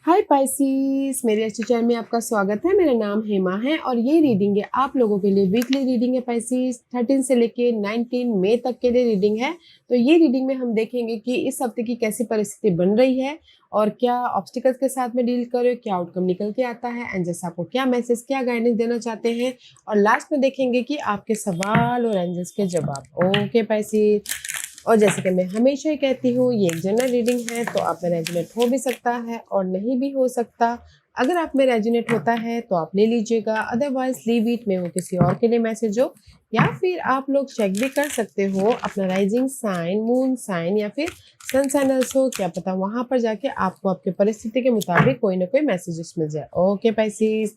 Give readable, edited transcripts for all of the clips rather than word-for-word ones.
हाय Pisces, मेरे अच्छे channel में आपका स्वागत है। मेरा नाम हेमा है और ये रीडिंग है आप लोगों के लिए वीकली रीडिंग है पाइसिस। 13 से लेके 19 मई तक के लिए रीडिंग है। तो ये रीडिंग में हम देखेंगे कि इस हफ्ते की कैसी परिस्थिति बन रही है और क्या ऑब्स्टिकल्स के साथ में डील करो, क्या आउटकम निकल के आता है, एंजल्स आपको क्या मैसेज, क्या गाइडेंस देना चाहते हैं। और लास्ट में देखेंगे कि आपके सवाल और एंजल्स के जवाब। ओके पाइसिस, और जैसे कि मैं हमेशा ही कहती हूँ, ये एक जनरल रीडिंग है तो आप में रेजोनेट हो भी सकता है और नहीं भी हो सकता। अगर आप में रेजोनेट होता है तो आप ले लीजिएगा, अदरवाइज लीव इट, में वो किसी और के लिए मैसेज हो। या फिर आप लोग चेक भी कर सकते हो अपना राइजिंग साइन, मून साइन या फिर सन साइन हो, क्या पता वहां पर जाके आपको आपके परिस्थिति के मुताबिक कोई ना कोई मैसेजेस मिल जाए। ओके पाइसिस,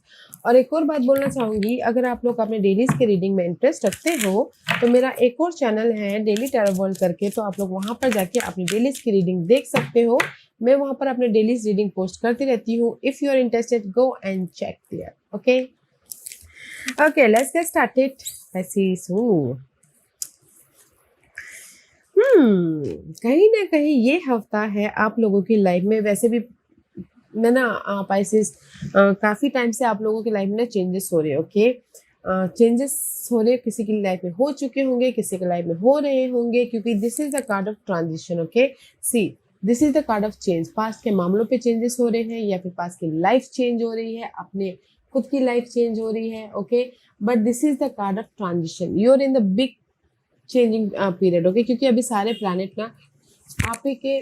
और एक और बात बोलना चाहूंगी, अगर आप लोग अपने डेलीज के रीडिंग में इंटरेस्ट रखते हो तो मेरा एक और चैनल है डेली टैरो वर्ल्ड करके, तो आप लोग वहां पर जाके अपनी डेलीज की रीडिंग देख सकते हो। मैं वहां पर अपने डेलीज रीडिंग पोस्ट करती रहती हूँ। If you are interested, go and check there. Okay okay, let's get started. कहीं ना कहीं ये हफ्ता है आप लोगों की लाइफ में, वैसे भी मैं ना पाइसिस काफ़ी टाइम से आप लोगों की लाइफ में ना चेंजेस हो रहे हैं। ओके, चेंजेस हो रहे, किसी की लाइफ में हो चुके होंगे, किसी की लाइफ में हो रहे होंगे, क्योंकि this is the card of transition. Okay, see, this is the card of change. Past के मामलों पे चेंजेस हो रहे हैं या फिर पास्ट की लाइफ चेंज हो रही है, अपने खुद की लाइफ चेंज हो रही है। Okay, but this is the card of transition. You are in the big changing period. Okay, क्योंकि अभी सारे प्लैनेट ना आप ही के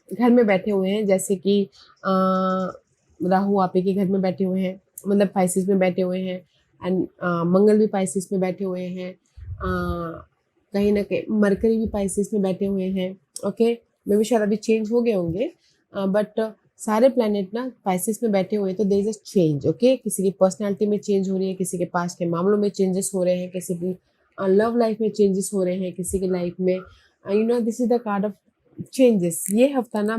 घर में बैठे हुए हैं, जैसे कि राहु आप ही के घर में बैठे हुए हैं, मतलब पाइसिस में बैठे हुए हैं, एंड मंगल भी पाइसिस में बैठे हुए हैं, कहीं ना कहीं मरकरी भी पाइसिस में बैठे हुए हैं। ओके, मे भी शायद अभी चेंज हो गए होंगे, बट सारे प्लैनेट ना पाइसिस में बैठे हुए हैं, तो there is a change. Okay, किसी की पर्सनालिटी में चेंज हो रही है, किसी के पास के मामलों में चेंजेस हो रहे हैं, किसी की लव लाइफ में चेंजेस हो रहे हैं, किसी की लाइफ में you know this is the card of changes. ये हफ्ता ना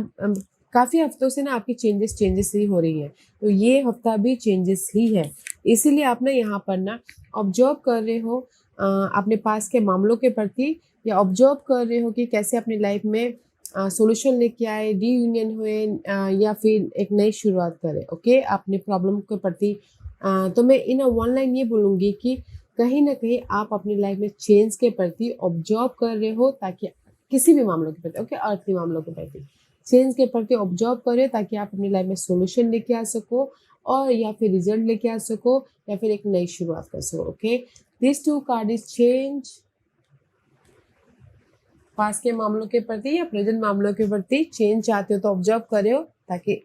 काफ़ी हफ्तों से ना आपकी चेंजेस ही हो रही है, तो ये हफ्ता भी चेंजेस ही है। इसीलिए आप ना यहाँ पर ना ऑब्जर्व कर रहे हो अपने पास के मामलों के प्रति, या ऑब्जर्व कर रहे हो कि कैसे अपनी लाइफ में सॉल्यूशन लेके आए, रीयूनियन हुए, या फिर एक नई शुरुआत करें। ओके, अपने प्रॉब्लम के प्रति तो मैं इन वन लाइन ये बोलूँगी कि कहीं ना कहीं आप अपनी लाइफ में चेंज के प्रति ऑब्जर्व कर रहे हो, ताकि किसी भी मामलों के प्रति, ओके, अर्थली मामलों के प्रति चेंज के प्रति ऑब्जर्व करें, ताकि आप अपनी लाइफ में सॉल्यूशन लेके आ सको, और या फिर रिजल्ट लेके आ सको, या फिर एक नई शुरुआत कर सको। Okay, this tower card is change. पास के मामलों के प्रति या प्रेजेंट मामलों के प्रति चेंज चाहते हो तो ऑब्जर्व करे हो, ताकि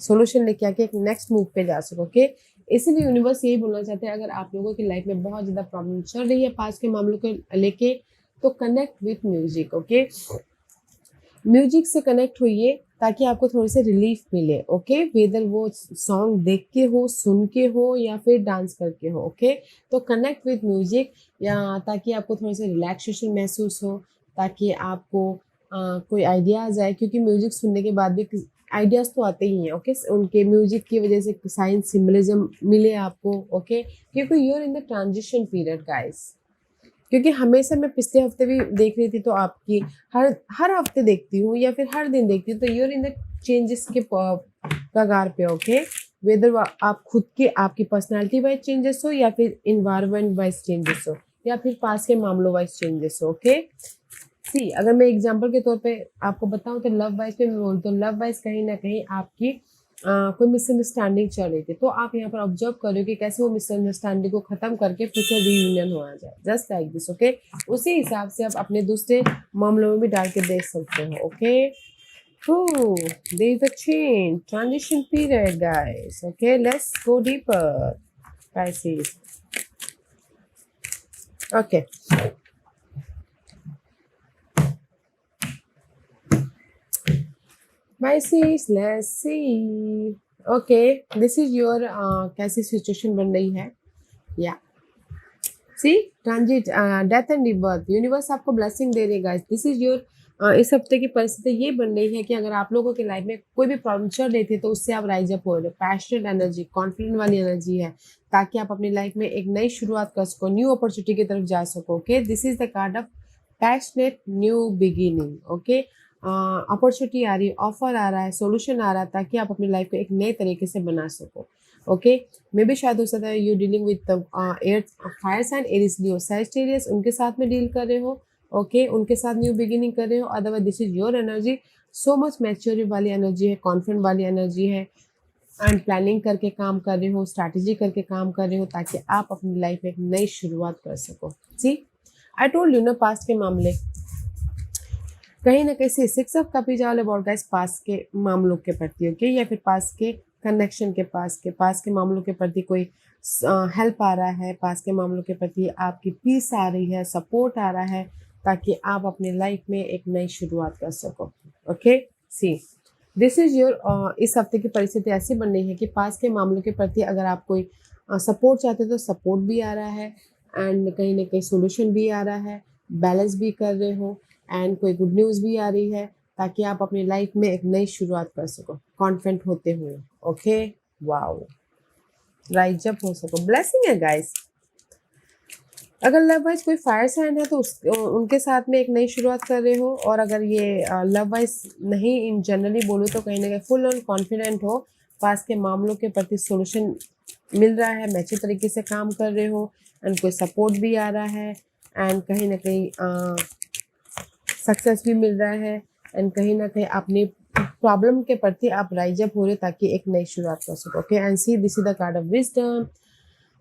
सॉल्यूशन लेके आके एक नेक्स्ट मूव पे जा सको। ओके, इसीलिए यूनिवर्स यही बोलना चाहते हैं, अगर आप लोगों की लाइफ में बहुत ज़्यादा प्रॉब्लम चल रही है पास के मामलों के लेके, तो connect with music. Okay, music से कनेक्ट होइए ताकि आपको थोड़ी सी रिलीफ मिले। ओके, वेदर वो सॉन्ग देख के हो, सुन के हो, या फिर डांस करके हो। ओके, तो कनेक्ट विथ म्यूजिक, या ताकि आपको थोड़ी सी रिलैक्सेशन महसूस हो, ताकि आपको कोई आइडियाज आए, क्योंकि म्यूजिक सुनने के बाद भी आइडियाज तो आते ही हैं। ओके, उनके म्यूजिक की वजह से साइंस सिम्बलिज्म मिले आपको। ओके, क्योंकि you're in the transition period guys. क्योंकि हमेशा मैं पिछले हफ्ते भी देख रही थी, तो आपकी हर हर हफ्ते देखती हूँ या फिर हर दिन देखती हूँ, तो यूर इन द चेंजेस के कगार पे। ओके, वेदर आप खुद के, आपकी पर्सनालिटी वाइज चेंजेस हो, या फिर इन्वायरमेंट वाइज चेंजेस हो, या फिर पास के मामलों वाइज चेंजेस हो। ओके, सी, अगर मैं एग्जाम्पल के तौर पे आपको बताऊं, तो लव वाइज पे मैं बोलती हूँ, लव वाइज कहीं ना कहीं आपकी कोई मिसअंडरस्टैंडिंग चल रही थी, तो आप यहाँ पर ऑब्जर्व करो कि कैसे वो मिसअंडरस्टैंडिंग को खत्म करके फिर से रीयूनियन हो आ जाए, जस्ट लाइक दिस। ओके, उसी हिसाब से आप अपने दूसरे मामलों में भी डाल के देख सकते हो। Okay, there is a change, transition period, guys. Okay, let's go deeper, Pisces. Okay. Pisces, let's see. Okay, this is your कैसी सिचुएशन बन रही है, या सी, transit, death and rebirth. Universe आपको ब्लेसिंग दे देगा। दिस इज योर इस हफ्ते की परिस्थिति ये बन रही है कि अगर आप लोगों की लाइफ में कोई भी प्रॉब्लम चल रही थी, तो उससे आप राइज अप हो रहे हो। पैशनेट एनर्जी, कॉन्फिडेंट वाली एनर्जी है, ताकि आप अपनी लाइफ में एक नई शुरुआत कर सको, न्यू अपॉर्चुनिटी की तरफ जा सको। Okay, this is the card of passionate new beginning. Okay, opportunity आ रही है, ऑफर आ रहा है, सॉल्यूशन आ रहा है, ताकि आप अपनी लाइफ को एक नए तरीके से बना सको। ओके, मे भी शायद हो सकता है you dealing with air fire sign Aries Leo Sagittarius, उनके साथ में डील कर रहे हो। ओके, उनके साथ न्यू बिगिनिंग कर रहे हो। Otherwise this is your energy, so much maturity वाली एनर्जी है, कॉन्फिडेंट वाली एनर्जी है, एंड प्लानिंग करके काम कर रहे हो, स्ट्रैटेजी करके काम कर रहे हो, ताकि आप अपनी लाइफ में एक नई शुरुआत कर सको। सी, आई टोल्ड यू ना, पास्ट के मामले कहीं ना कहीं से 6 ऑफ कप वाले बॉड गाइस पास के मामलों के प्रति, ओके, या फिर पास के कनेक्शन के पास के मामलों के प्रति कोई हेल्प आ रहा है, पास के मामलों के प्रति आपकी पीस आ रही है, सपोर्ट आ रहा है, ताकि आप अपनी लाइफ में एक नई शुरुआत कर सको। Okay, see, this is your, इस हफ्ते की परिस्थिति ऐसी बन रही है कि पास के मामलों के प्रति अगर आप कोई सपोर्ट चाहते हो तो सपोर्ट भी आ रहा है, एंड कहीं ना कहीं सोल्यूशन भी आ रहा है, बैलेंस भी कर रहे हो, एंड कोई गुड न्यूज़ भी आ रही है, ताकि आप अपनी लाइफ में एक नई शुरुआत कर सको कॉन्फिडेंट होते हुए। ओके, वाओ, राइज अप हो सको, ब्लेसिंग है गाइस। अगर लव वाइज कोई फायर साइन है तो उनके साथ में एक नई शुरुआत कर रहे हो, और अगर ये लव वाइज नहीं, इन जनरली बोलूँ तो कहीं ना कहीं फुल ऑन कॉन्फिडेंट हो, पास के मामलों के प्रति सोल्यूशन मिल रहा है, मैच्योर तरीके से काम कर रहे हो, एंड कोई सपोर्ट भी आ रहा है, एंड कहीं ना कहीं सक्सेस भी मिल रहा है, एंड कहीं ना कहीं अपनी प्रॉब्लम के प्रति आप राइज अप हो रहे हो, ताकि एक नई शुरुआत कर सको। Okay, and see, this is the card of wisdom.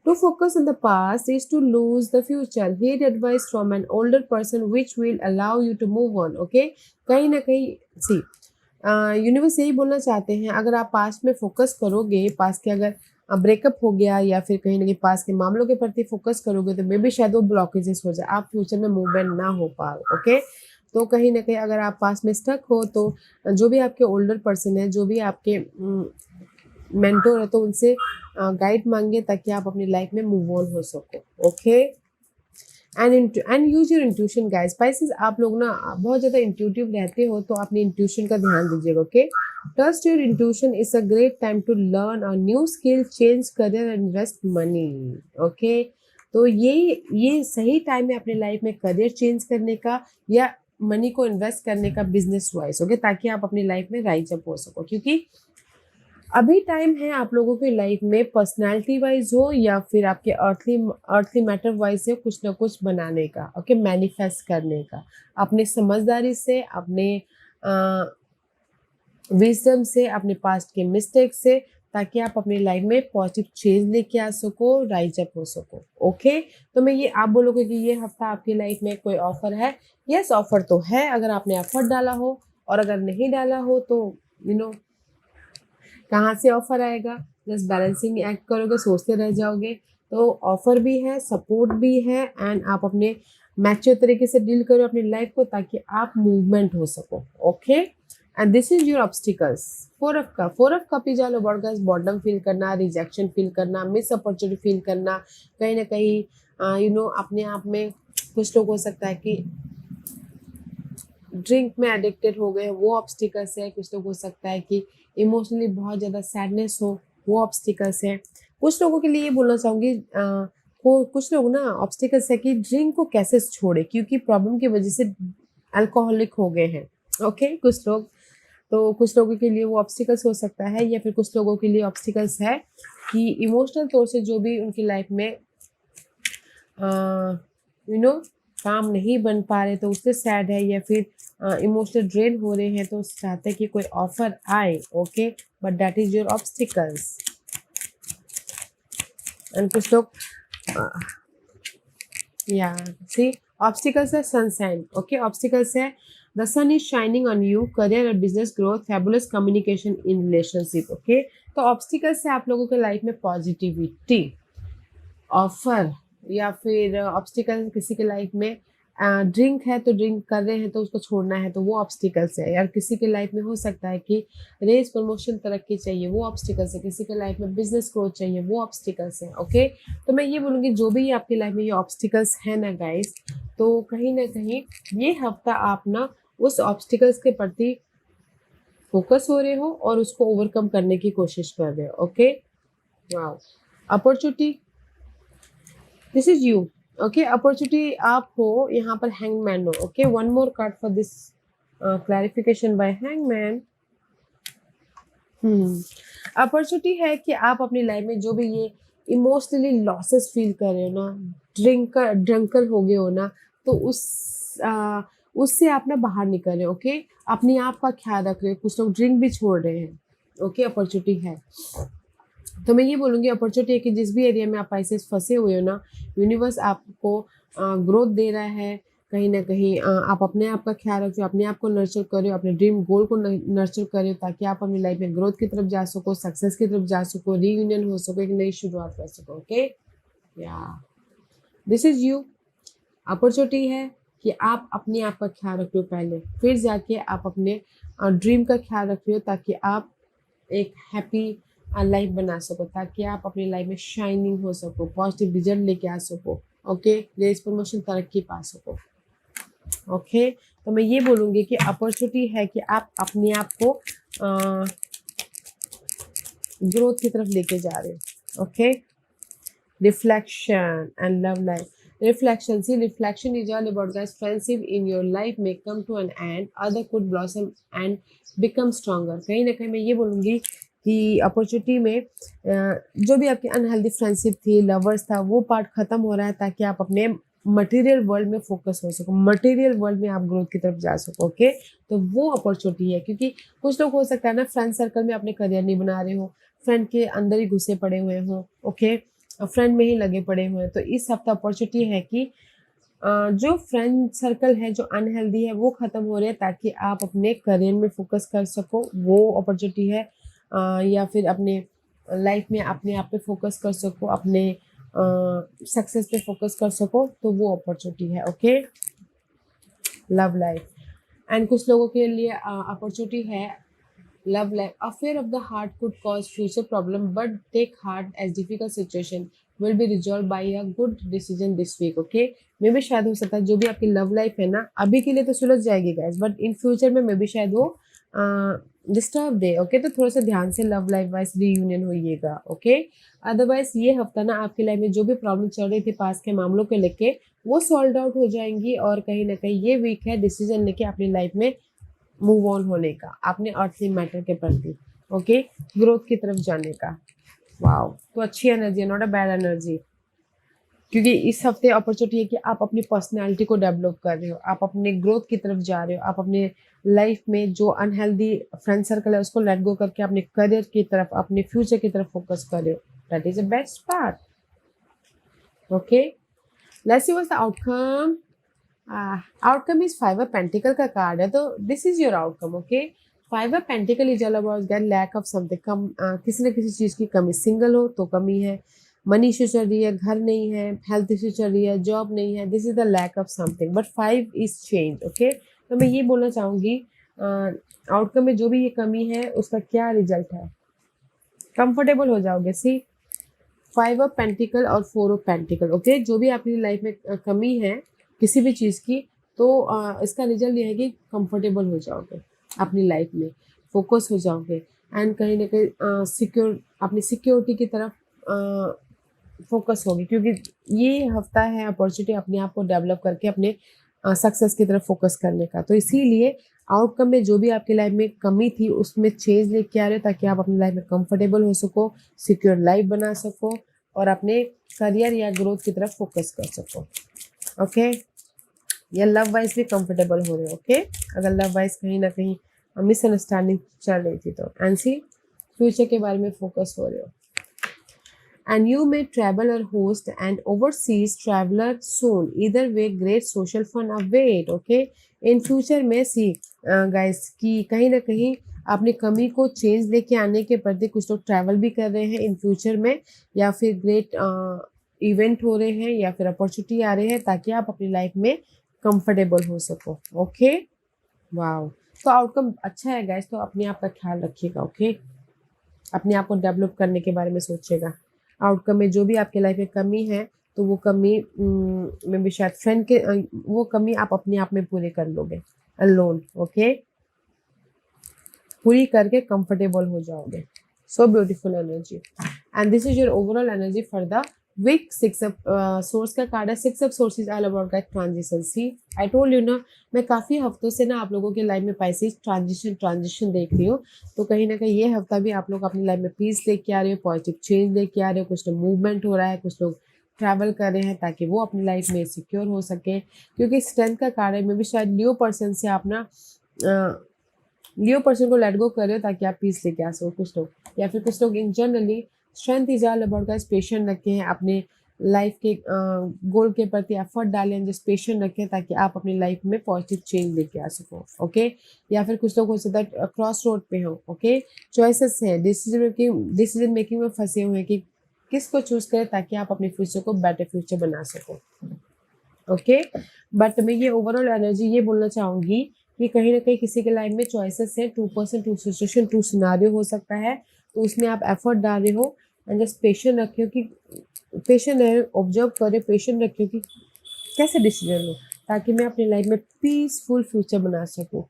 To focus on the past is to lose the future, heed advice from an older person which will allow you to move on. Okay, कहीं ना कहीं सी, universe यही बोलना चाहते हैं, अगर आप past में फोकस करोगे, पास्ट के अगर ब्रेकअप हो गया या फिर कहीं ना कहीं पास्ट के मामलों के प्रति फोकस करोगे, तो मे बी शायद वो ब्लॉकेजेस हो जाए, आप फ्यूचर में मूवमेंट ना हो पाओ। ओके, तो कहीं ना कहीं अगर आप पास में स्टक हो, तो जो भी आपके ओल्डर पर्सन है, जो भी आपके मेंटोर है, तो उनसे गाइड मांगे, ताकि आप अपनी लाइफ में मूव ऑन हो सको। Okay, and use your intuition guys. Spices, आप लोग ना बहुत ज़्यादा इंट्यूटिव रहते हो, तो अपनी इंट्यूशन का ध्यान दीजिएगा। Okay, trust your intuition, is a great time to learn a new skill, change career and invest money. Okay, तो ये सही टाइम है अपनी लाइफ में करियर चेंज करने का, या मनी को इन्वेस्ट करने का बिजनेस वाइज। ओके, ताकि आप अपनी लाइफ में राइज अप हो सको, क्योंकि अभी टाइम है आप लोगों की लाइफ में, पर्सनालिटी वाइज हो या फिर आपके अर्थली मैटर वाइज हो, कुछ ना कुछ बनाने का। ओके, मैनिफेस्ट करने का, अपने समझदारी से, अपने विजडम से, अपने पास्ट के मिस्टेक से, ताकि आप अपनी लाइफ में पॉजिटिव चेंज लेके आ सको, राइज अप हो सको। ओके, तो मैं ये, आप बोलोगे कि ये हफ्ता आपकी लाइफ में कोई ऑफर है, यस ऑफर तो है, अगर आपने एफर्ट डाला हो, और अगर नहीं डाला हो तो यू नो कहाँ से ऑफर आएगा, जस्ट बैलेंसिंग एक्ट करोगे, सोचते रह जाओगे। तो ऑफर भी है, सपोर्ट भी है, एंड आप अपने मैच्योर तरीके से डील करो अपनी लाइफ को, ताकि आप मूवमेंट हो सको। Okay, and this is your obstacles. 4 of cup ही जालो बॉडगस, बॉर्डम फील करना, रिजेक्शन फील करना, मिस अपॉर्चुनिटी फील करना, कहीं ना कहीं अपने आप में कुछ लोग हो सकता है कि ड्रिंक में एडिक्टेड हो गए, वो ऑब्स्टिकल्स है। कुछ लोग हो सकता है कि इमोशनली बहुत ज़्यादा सैडनेस हो, वो ऑब्स्टिकल्स है। कुछ लोगों के लिए ये बोलना चाहूँगी, कुछ लोग ना ऑब्स्टिकल्स है कि ड्रिंक को कैसे छोड़े, क्योंकि प्रॉब्लम की वजह से अल्कोहलिक हो गए हैं। ओके, कुछ लोग, तो कुछ लोगों के लिए वो ऑब्स्टिकल्स हो सकता है, या फिर कुछ लोगों के लिए ऑब्स्टिकल्स है कि इमोशनल तौर से जो भी उनकी लाइफ में काम नहीं बन पा रहे, तो उससे सैड है, या फिर इमोशनल ड्रेन हो रहे हैं, तो चाहते हैं कि कोई ऑफर आए। Okay, but that is your obstacles. And कुछ लोग या सी, ऑब्स्टिकल्स है सनसाइन। ओके, ऑब्स्टिकल्स है the sun is shining on you, career और business growth, fabulous communication in relationship. Okay, तो ऑब्स्टिकल्स से आप लोगों के लाइफ में पॉजिटिविटी, ऑफर, या फिर ऑब्स्टिकल किसी के लाइफ में ड्रिंक है, तो ड्रिंक कर रहे हैं तो उसको छोड़ना है, तो वो ऑब्स्टिकल्स है। यार किसी के लाइफ में हो सकता है कि रेस, प्रमोशन, तरक्की चाहिए, वो ऑब्स्टिकल्स है। किसी के लाइफ में बिजनेस ग्रोथ चाहिए, वो ऑब्स्टिकल्स है। ओके, तो मैं ये बोलूँगी, जो भी आपकी लाइफ में ये ऑब्स्टिकल्स है ना गाइस, तो कहीं ना कहीं ये हफ्ता आप ना उस ऑब्स्टिकल्स के प्रति फोकस हो रहे हो, और उसको ओवरकम करने की कोशिश कर रहे हो। Okay, wow, opportunity, this is you. Okay, opportunity आप हो, यहाँ पर हैंगमैन हो। Okay, one more card for this clarification by hangman. Opportunity है कि आप अपनी लाइफ में जो भी ये इमोशनली लॉसेस फील कर रहे हो ना, ड्रंकर हो गए हो ना, तो उससे आप ना बाहर निकल रहे हो। ओके, अपने आप का ख्याल रख रहे हो, कुछ लोग ड्रिंक भी छोड़ रहे हैं। ओके, अपॉर्चुनिटी है। तो मैं ये बोलूँगी अपॉर्चुनिटी है कि जिस भी एरिया में आप ऐसे फंसे हुए हो ना, यूनिवर्स आपको ग्रोथ दे रहा है। कहीं न कहीं आप अपने आप का ख्याल रखते हो, अपने आप को नर्चर कर रहे हो, अपने ड्रीम गोल को न नर्चर कर रहे हो, ताकि आप अपनी लाइफ में ग्रोथ की तरफ जा सको, सक्सेस की तरफ जा सको, रीयूनियन हो सको, एक नई शुरुआत कर सको। ओके? या दिस इज़ यू। अपॉर्चुनिटी है कि आप अपने आप का ख्याल रख रहे हो पहले, फिर जाके आप अपने ड्रीम का ख्याल रख रहे हो, ताकि आप एक हैप्पी लाइफ बना सको, ताकि आप अपनी लाइफ में शाइनिंग हो सको, पॉजिटिव रिजल्ट लेके आ सको। ओके, रेस प्रमोशन तरक्की पा सको। ओके, तो मैं ये बोलूँगी कि अपॉर्चुनिटी है कि आप अपने आप को ग्रोथ की तरफ लेके जा रहे हो। Okay, reflection and love life. Reflection, see, reflection is all about guys, friendship in your life may come to an end, other could blossom and become stronger. कहीं ना कहीं मैं ये बोलूँगी कि अपॉर्चुनिटी में जो भी आपकी अनहेल्दी फ्रेंडशिप थी, लवर्स था, वो पार्ट खत्म हो रहा है, ताकि आप अपने मटेरियल वर्ल्ड में फोकस हो सको, मटेरियल वर्ल्ड में आप ग्रोथ की तरफ जा सको। ओके, तो वो अपॉर्चुनिटी है। क्योंकि कुछ लोग हो सकता है ना, फ्रेंड सर्कल में अपने करियर नहीं बना रहे हो, फ्रेंड के अंदर ही घुसे पड़े हुए हो। ओके, फ्रेंड में ही लगे पड़े हुए हैं। तो इस हफ्ते अपॉर्चुनिटी है कि जो फ्रेंड सर्कल है जो अनहेल्दी है वो ख़त्म हो रहे हैं, ताकि आप अपने करियर में फोकस कर सको, वो अपॉर्चुनिटी है। या फिर अपने लाइफ में अपने आप पे फोकस कर सको, अपने सक्सेस पे फोकस कर सको, तो वो अपॉर्चुनिटी है। ओके, लव लाइफ एंड कुछ लोगों के लिए अपॉर्चुनिटी है love life. Affair of the heart could cause future problem, but take heart as difficult situation will be resolved by a good decision this week. Okay, मे भी शायद हो सकता है जो भी आपकी लव लाइफ है ना, अभी के लिए तो सुलझ जाएगी गाइस, बट इन फ्यूचर में मे भी शायद वो डिस्टर्ब दे। ओके, तो थोड़ा सा ध्यान से लव लाइफ वाइज रीयूनियन होइएगा। ओके, अदरवाइज ये हफ्ता ना आपकी लाइफ में जो भी प्रॉब्लम चल रही थी पास के मामलों को लेके, वो सॉल्व आउट हो जाएंगी। और कहीं ना कहीं ये वीक है डिसीजन लेके अपनी लाइफ में मूव ऑन होने का, अपने अर्थली मैटर के प्रति। ओके, ग्रोथ की तरफ जाने का। वाओ, तो अच्छी एनर्जी है, नॉट अ बैड एनर्जी। क्योंकि इस हफ्ते अपॉर्चुनिटी है कि आप अपनी पर्सनालिटी को डेवलप कर रहे हो, आप अपने ग्रोथ की तरफ जा रहे हो, आप अपने लाइफ में जो अनहेल्दी फ्रेंड सर्कल है उसको लेट गो करके अपने करियर की तरफ, अपने फ्यूचर की तरफ फोकस कर रहे हो। That is the best part. Okay, let's see what's the outcome. Outcome is 5 of pentacle का कार्ड है, तो this is your outcome. Okay, 5 of pentacle is all about get lack of something, कम किसी न किसी चीज़ की कमी। सिंगल हो तो कमी है, मनी इशू चल रही है, घर नहीं है, हेल्थ इशू चल रही है, जॉब नहीं है, this is the lack of something, but 5 is change. Okay, तो मैं ये बोलना चाहूँगी आउटकम में जो भी ये कमी है उसका क्या रिजल्ट है, कंफर्टेबल हो जाओगे। सी, 5 ऑफ पेंटिकल और 4 ऑफ पेंटिकल। ओके, जो भी आपकी लाइफ में कमी है किसी भी चीज़ की, तो इसका रिजल्ट ये है कि कंफर्टेबल हो जाओगे अपनी लाइफ में, फोकस हो जाओगे एंड कहीं ना कहीं सिक्योर, अपनी सिक्योरिटी की तरफ फोकस होगी। क्योंकि ये हफ्ता है अपॉर्चुनिटी अपने आप को डेवलप करके अपने सक्सेस की तरफ फोकस करने का। तो इसीलिए आउटकम में जो भी आपकी लाइफ में कमी थी उसमें चेंज लेके आ रहे हो, ताकि आप अपनी लाइफ में कंफर्टेबल हो सको, सिक्योर लाइफ बना सको और अपने करियर या ग्रोथ की तरफ फोकस कर सको। ओके, या लव वाइज भी कंफर्टेबल हो रहे हो। ओके, अगर लव वाइज कहीं ना कहीं मिसअंडरस्टैंडिंग चल रही थी तो एनसी फ्यूचर के बारे में फोकस हो रहे हो। And you may travel or host an overseas traveler soon. Either way, great social fun await. Okay, in future में सी गाइस कि कहीं ना कहीं अपनी कमी को चेंज लेके आने के प्रति कुछ लोग ट्रैवल भी कर रहे हैं इन फ्यूचर में, या फिर ग्रेट इवेंट हो रहे हैं, या फिर अपॉर्चुनिटी आ रहे हैं, ताकि आप अपनी लाइफ में कंफर्टेबल हो सको। ओके, वाओ, तो आउटकम अच्छा है गाइस, तो अपने आप का ख्याल रखिएगा। ओके, अपने आप को डेवलप करने के बारे में सोचिएगा। आउटकम में जो भी आपके लाइफ में कमी है, तो वो कमी में भी शायद फ्रेंड के वो कमी आप अपने आप में पूरी कर लोगे अलोन। ओके, पूरी करके कंफर्टेबल हो जाओगे। So beautiful energy and this is your overall energy for the week six of swords का कार्ड है। Six of swords is all about guys transition. See I told you ना, मैं काफ़ी हफ्तों से ना आप लोगों के लाइफ में पाइसेस ट्रांजिशन देख रही हूँ। तो कहीं ना कहीं ये हफ्ता भी आप लोग अपनी लाइफ में पीस लेके आ रहे हो, पॉजिटिव चेंज लेके आ रहे हो। कुछ लोग मूवमेंट हो रहा है, कुछ लोग ट्रैवल कर रहे हैं ताकि वो अपनी लाइफ में सिक्योर हो सके, क्योंकि स्ट्रेंथ का कार्ड है। मे भी शायद लियो पर्सन से आप ना लियो पर्सन को लेट गो कर रहे हो ताकि आप पीस लेके आ सको कुछ लोग, या फिर कुछ लोग इन generally strength is all about guys patient रखे हैं अपने लाइफ के गोल के प्रति एफर्ट डालें, जिस पेशेंट रखें ताकि आप अपनी लाइफ में पॉजिटिव चेंज लेके आ सको। ओके, या फिर कुछ लोग हो सकता है क्रॉस रोड पे हो। ओके, चॉइसेस हैं, डिसीजन मेकिंग में फंसे हुए हैं कि किसको चूज करें ताकि आप अपने फ्यूचर को बेटर फ्यूचर बना सको। ओके, बट मैं ये ओवरऑल एनर्जी ये बोलना चाहूँगी कि कहीं ना कहीं किसी के लाइफ में चॉइसेस है, 2% 2 सिचुएशन 2 सिनारियो हो सकता है, तो उसमें आप एफर्ट डाल रहे हो एंड जस्ट पेशेंट रखियो कि पेशेंट है, ऑब्जर्व करे, पेशेंट रखियो कि कैसे डिसीजन लो ताकि मैं अपनी लाइफ में पीसफुल फ्यूचर बना सकूँ,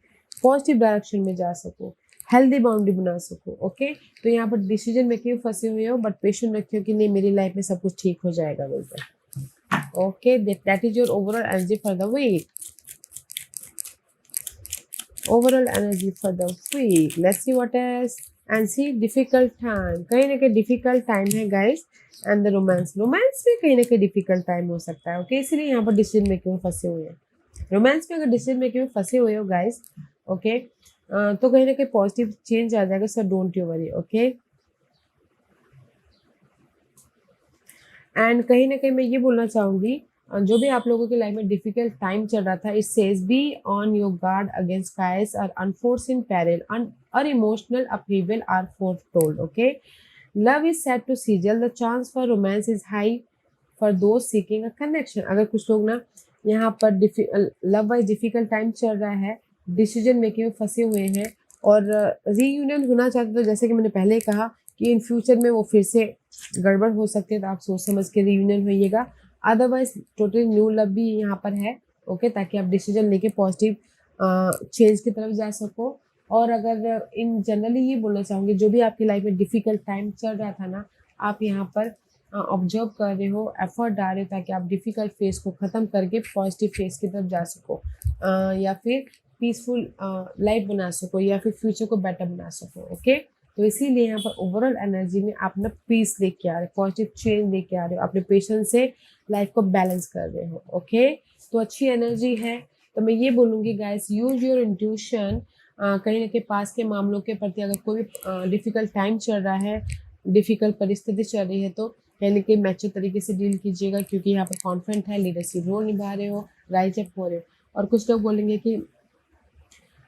पॉजिटिव डायरेक्शन में जा सकूँ, हेल्दी बाउंड्री बना सकूँ। ओके, तो यहाँ पर डिसीजन मेकिंग फंसे हुए हो, बट पेशेंट रखियो कि नहीं मेरी लाइफ में सब कुछ ठीक हो जाएगा बोलते। Okay, that is your overall energy for the week. Overall energy for the week. Let's see what else. And see difficult time. कहीं ना कहीं difficult time है guys. And the romance. Romance में कहीं ना कहीं difficult time हो सकता है. Okay, इसलिए यहाँ पर decision making में फंसे हुए हैं. रोमांस में अगर डिसीजन मेकिंग में फंसे हुए हो गाइस, ओके, तो कहीं ना कहीं पॉजिटिव चेंज आ जाएगा। Sir don't you worry. Okay, and कहीं ना कहीं मैं ये बोलना चाहूँगी, जो भी आप लोगों की लाइफ में डिफिकल्ट टाइम चल रहा था, it says be on your guard against skies और अनफोर्सिन पेरिल और emotional upheaval are foretold. Okay, love is set to sizzle, the chance for romance is high for those seeking a connection. अगर कुछ लोग ना यहाँ पर love wise difficult time चल रहा है, डिसीजन मेकिंग में फंसे हुए हैं और रीयूनियन होना चाहते, तो जैसे कि मैंने पहले कहा कि इन फ्यूचर में वो फिर से गड़बड़ हो सकती है, तो आप सोच समझ के रीयूनियन होइएगा। अदरवाइज टोटली न्यू लव भी यहाँ पर है। ओके, ताकि आप डिसीजन लेके पॉजिटिव चेंज की तरफ जा सको। और अगर इन जनरली ये बोलना चाहूँगी, जो भी आपकी लाइफ में डिफिकल्ट टाइम चल रहा था ना, आप यहाँ पर ऑब्जर्व कर रहे हो, एफर्ट डाल रहे हो ताकि आप डिफिकल्ट फेज को ख़त्म करके पॉजिटिव फेज की तरफ जा सको, या फिर पीसफुल लाइफ बना सको, या फिर फ्यूचर को बेटर बना सको। ओके, तो इसीलिए यहाँ पर ओवरऑल एनर्जी में आप ना पीस लेके आ रहे हो, पॉजिटिव चेंज लेके आ रहे हो, अपने पेशेंस से लाइफ को बैलेंस कर रहे हो। ओके, तो अच्छी एनर्जी है। तो मैं ये बोलूँगी गाइस, यूज योर इंट्यूशन। कहीं ना कहीं पास के मामलों के प्रति अगर कोई भी डिफिकल्ट टाइम चल रहा है, डिफिकल्ट परिस्थिति चल रही है, तो कहीं ना कहीं मैच्योर तरीके से डील कीजिएगा, क्योंकि यहाँ पर कॉन्फिडेंट है, लीडरशिप रोल निभा रहे हो, राइज अप हो रहे हो। और कुछ लोग बोलेंगे कि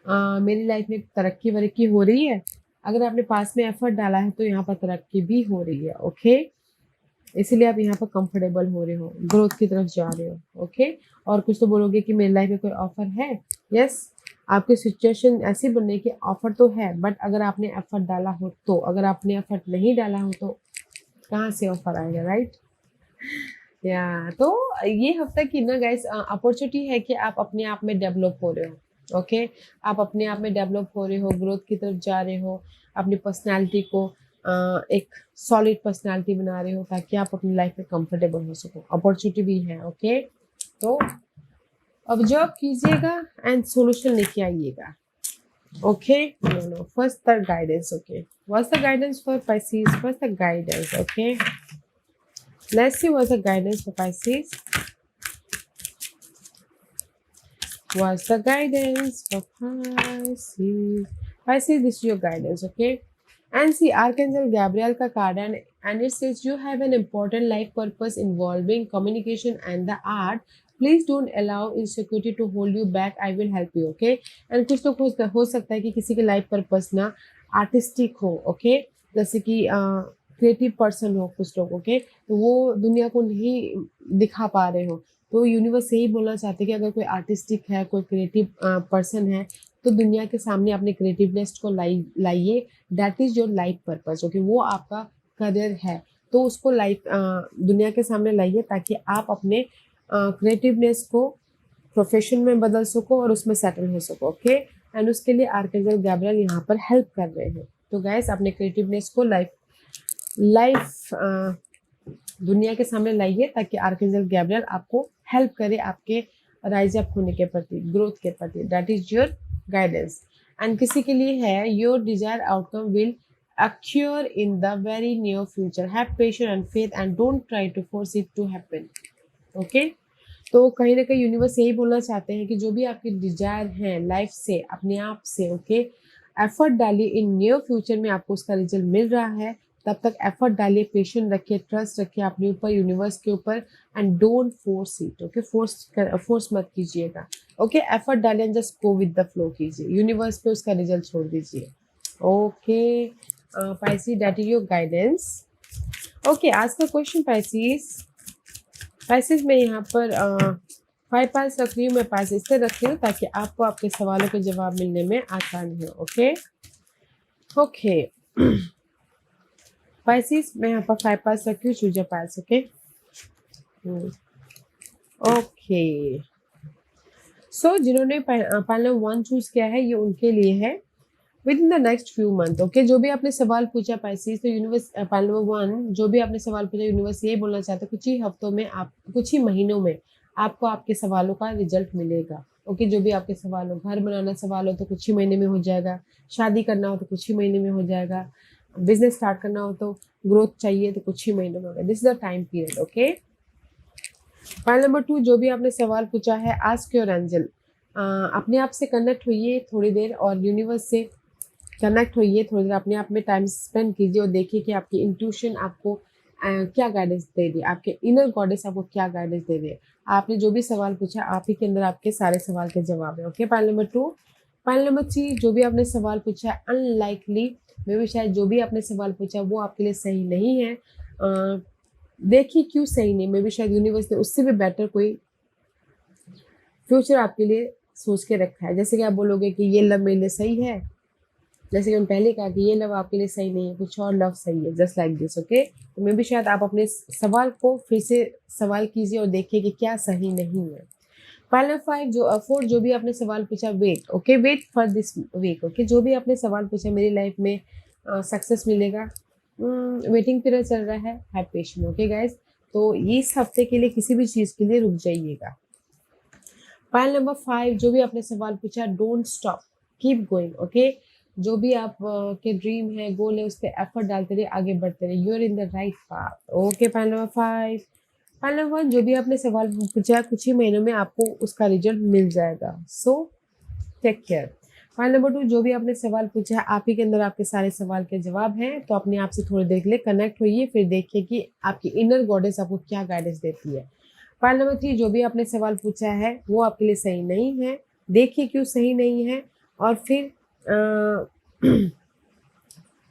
मेरी लाइफ में तरक्की वरक्की हो रही है। अगर आपने पास में एफर्ट डाला है तो यहाँ पर तरक्की भी हो रही है। ओके, इसीलिए आप यहाँ पर कंफर्टेबल हो रहे हो, ग्रोथ की तरफ जा रहे हो। ओके, और कुछ तो बोलोगे कि मेरी लाइफ में कोई ऑफर है। यस, आपकी सिचुएशन ऐसी बनने की ऑफर तो है, बट अगर आपने एफर्ट डाला हो तो, अगर आपने एफर्ट नहीं डाला हो तो कहाँ से ऑफर आएगा, राइट? या तो ये हफ्ता की ना गाइस अपॉर्चुनिटी है कि आप अपने आप में डेवलप हो रहे हो। ओके, आप अपने आप में डेवलप हो रहे हो, ग्रोथ की तरफ जा रहे हो, अपनी पर्सनालिटी को एक सॉलिड पर्सनालिटी बना रहे हो ताकि आप अपनी लाइफ में कंफर्टेबल हो सको। अपॉर्चुनिटी भी है। ओके, तो ऑब्जर्व कीजिएगा एंड सॉल्यूशन लेके आइएगा। Okay, no first the guidance. Okay, what's the guidance for Pisces? What's the guidance? Okay, let's see what's the guidance for Pisces. What's the guidance for Pisces? Pisces, this is your guidance, okay? And see, Archangel Gabriel का card and it says you have an important life purpose involving communication and the art. Please don't allow insecurity to hold you back. I will help you, okay? And कुछ लोग हो सकता है कि किसी के life purpose ना artistic हो, ओके? जैसे कि क्रिएटिव पर्सन हो कुछ लोग, ओके? तो वो दुनिया को नहीं दिखा पा रहे हो, तो यूनिवर्स यही बोलना चाहते हैं कि अगर कोई आर्टिस्टिक है, कोई क्रिएटिव पर्सन है, तो दुनिया के सामने अपने क्रिएटिवनेस को लाइए। That is your life purpose, okay? वो आपका करियर है, तो उसको लाइफ दुनिया के सामने लाइए ताकि आप अपने क्रिएटिवनेस को प्रोफेशन में बदल सको और उसमें सेटल हो सको। ओके, एंड उसके लिए आर्कएंजल गैब्रियल यहाँ पर हेल्प कर रहे हैं। तो गाइस, अपने क्रिएटिवनेस को लाइफ दुनिया के सामने लाइए ताकि आर्कएंजल गैब्रियल आपको हेल्प करे आपके राइज अप होने के प्रति, ग्रोथ के प्रति। That is your guidance. And किसी के लिए है your desire outcome will occur in the very near future. Have patience and faith and don't try to force it to happen. Okay तो कहीं ना कहीं यूनिवर्स यही बोलना चाहते हैं कि जो भी आपकी डिजायर है लाइफ से, अपने आप से, ओके, एफर्ट डालिए, इन नियर फ्यूचर में आपको उसका रिजल्ट मिल रहा है। तब तक एफर्ट डालिए, पेशेंस रखिए, ट्रस्ट रखिए अपने ऊपर, यूनिवर्स के ऊपर, and don't force it. Okay, force मत कीजिएगा। ओके, एफर्ट डालिए and just go with the flow कीजिए, यूनिवर्स पे उसका रिजल्ट छोड़ दीजिए। Okay Pisces, that is your guidance. Okay, आज का क्वेश्चन पाइसेस मैं यहाँ पर 5 पास रख रही हूँ। मैं पास इससे रख रही हूँ ताकि आपको आपके सवालों के जवाब मिलने में आसानी हो। ओके ओके पाइसेस मैं यहाँ पर 5 पास रखी हूँ, चूज पास। ओके ओके सो जिन्होंने पैनल 1 चूज किया है ये उनके लिए है with in the next few month. Okay, जो भी आपने सवाल पूछा पाइसेस, तो यूनिवर्स पैनल 1 जो भी आपने सवाल पूछा, यूनिवर्स ये बोलना चाहते हैं कुछ ही हफ्तों में, आप कुछ ही महीनों में आपको आपके सवालों का रिजल्ट मिलेगा। ओके, जो भी आपके सवाल हो, घर बनाना सवाल हो तो कुछ ही महीने में हो जाएगा, शादी करना हो तो कुछ ही महीने में हो जाएगा, बिजनेस स्टार्ट करना हो तो ग्रोथ चाहिए तो कुछ ही महीनों में होगा। This is the time period. Okay, point number 2 जो भी आपने सवाल पूछा है, आस्क योर एंजल, अपने आप से कनेक्ट होइए थोड़ी देर और यूनिवर्स से कनेक्ट होइए थोड़ी देर, अपने आप में टाइम स्पेंड कीजिए और देखिए कि आपकी इंट्यूशन आपको क्या गाइडेंस दे रही है, आपके इनर गॉडेस आपको क्या गाइडेंस दे रही है। आपने जो भी सवाल पूछा आप ही के अंदर आपके सारे सवाल के जवाब है। Okay, point number 2। Point number 3 जो भी आपने सवाल पूछा है, अनलाइकली मे भी शायद जो भी आपने सवाल पूछा वो आपके लिए सही नहीं है। देखिए क्यों सही नहीं, मे भी शायद यूनिवर्स ने उससे भी बेटर कोई फ्यूचर आपके लिए सोच के रखा है। जैसे कि आप बोलोगे कि ये लव मेरे लिए सही है, जैसे कि हम पहले कहा कि ये लव आपके लिए सही नहीं है, कुछ और लव सही है, जस्ट लाइक दिस। ओके, तो मे भी शायद आप अपने सवाल को फिर से सवाल कीजिए और देखिए कि क्या सही नहीं है। पॉइंट नंबर 5 जो 4 जो भी आपने सवाल पूछा, wait. Okay, wait for this week. Okay, जो भी आपने सवाल पूछा मेरी लाइफ में सक्सेस मिलेगा, वेटिंग पीरियड चल रहा है, हैव पेशेंस। ओके गाइज, तो इस हफ्ते के लिए किसी भी चीज़ के लिए रुक जाइएगा। पॉइंट नंबर 5 जो भी आपने सवाल पूछा, don't stop, keep going. Okay, जो भी आप के ड्रीम है, गोल है, उस पर एफर्ट डालते रहिए, आगे बढ़ते रहिए, you are in the right path. Okay, point number 5। Point number 1 जो भी आपने सवाल पूछा कुछ ही महीनों में आपको उसका रिजल्ट मिल जाएगा, so take care. Point number 2 जो भी आपने सवाल पूछा है आप ही के अंदर आपके सारे सवाल के जवाब हैं, तो अपने आप से थोड़ी देर के लिए कनेक्ट होइए, फिर देखिए कि आपकी इनर गॉडेस आपको क्या गाइडेंस देती है। पॉइंट नंबर 3 जो भी आपने सवाल पूछा है वो आपके लिए सही नहीं है, देखिए क्यों सही नहीं है, और फिर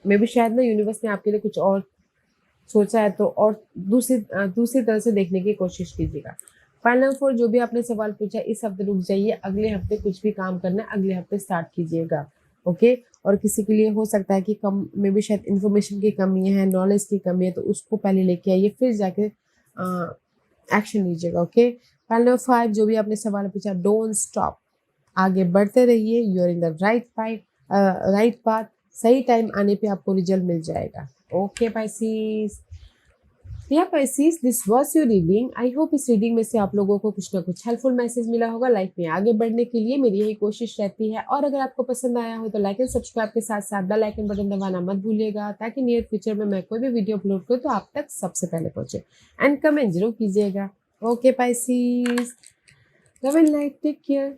मे भी शायद ना यूनिवर्स ने आपके लिए कुछ और सोचा है, तो और दूसरी तरह से देखने की कोशिश कीजिएगा। पॉइंट नंबर 4 जो भी आपने सवाल पूछा इस हफ्ते रुक जाइए, अगले हफ्ते कुछ भी काम करना है अगले हफ्ते स्टार्ट कीजिएगा। ओके, और किसी के लिए हो सकता है कि कम में भी शायद इन्फॉर्मेशन की कमी है, नॉलेज की कमी है, तो उसको पहले लेके आइए फिर जाके एक्शन लीजिएगा। ओके, पॉइंट नंबर 5 जो भी आपने सवाल पूछा, डोंट स्टॉप, आगे बढ़ते रहिए, you are in the right path, सही टाइम आने पे आपको रिजल्ट मिल जाएगा। ओके पाइसेस, या Pisces, this was your reading. I hope इस रीडिंग में से आप लोगों को कुछ ना कुछ हेल्पफुल मैसेज मिला होगा। लाइफ में आगे बढ़ने के लिए मेरी यही कोशिश रहती है, और अगर आपको पसंद आया हो तो लाइक एंड सब्सक्राइब के साथ साथ बेल आइकन बटन दबाना मत भूलिएगा, ताकि नियर फ्यूचर में मैं कोई भी वीडियो अपलोड करूँ तो आप तक सबसे पहले पहुंचे। एंड कमेंट जरूर कीजिएगा। Okay Pisces, love and life, take care.